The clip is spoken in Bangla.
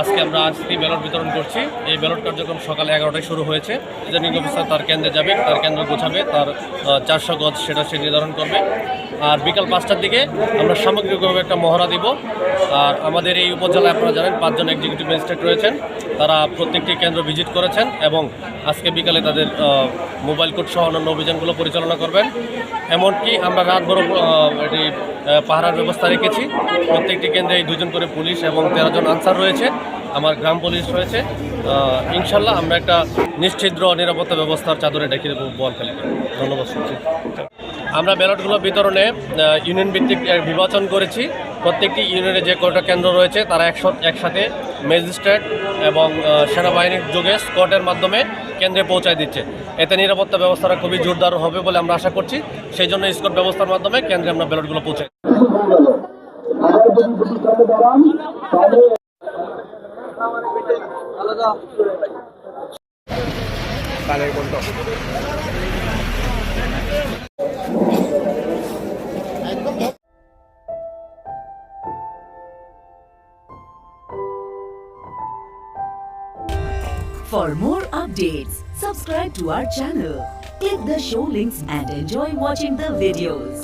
আজকে আমরা ব্যালট বিতরণ করছি। এই ব্যালট কার্যক্রম সকালে 11টায় শুরু হয়েছে। রিটার্নিং অফিসার তার কেন্দ্রে যাবে, তার কেন্দ্র গোছাবে, তার 400 গজ সেটা সে নির্ধারণ করবে। আর বিকাল 5টার দিকে আমরা সামগ্রিকভাবে একটা মহড়া দিব। আর আমাদের এই উপজেলায় আপনারা জানেন 5 জন এক্সিকিউটিভ ম্যাজিস্ট্রেট রয়েছেন, তারা প্রত্যেকটি কেন্দ্র ভিজিট করেছেন এবং আজকে বিকালে তাদের মোবাইল কোর্ট সহ অন্যান্য অভিযানগুলো পরিচালনা করবেন। এমনকি আমরা রাত বড় এটি পাহারার ব্যবস্থা রেখেছি। প্রত্যেকটি কেন্দ্রে 2 জন করে পুলিশ এবং 13 জন আনসার রয়েছে, আমার গ্রাম পুলিশ রয়েছে। ইনশাল্লাহ আমরা একটা নিশ্ছিদ্র নিরাপত্তা ব্যবস্থার চাদরে ডেকে দেবো বোয়ালখালীকে। ধন্যবাদ। আমরা ব্যালটগুলো বিতরণে ইউনিয়ন ভিত্তিক বিভাজন করেছি। প্রত্যেকটি ইউনিয়নে যে কয়টা কেন্দ্র রয়েছে তারা একসাথে ম্যাজিস্ট্রেট এবং সেনাবাহিনীর যোগে স্কটের মাধ্যমে কেন্দ্রে পৌঁছায় দিচ্ছে। এতে নিরাপত্তা ব্যবস্থাটা খুবই জোরদার হবে বলে আমরা আশা করছি। সেই জন্য স্কট ব্যবস্থার মাধ্যমে কেন্দ্রে আমরা ব্যালটগুলো পৌঁছাই। For more updates, subscribe to our channel, click the show links and enjoy watching the videos.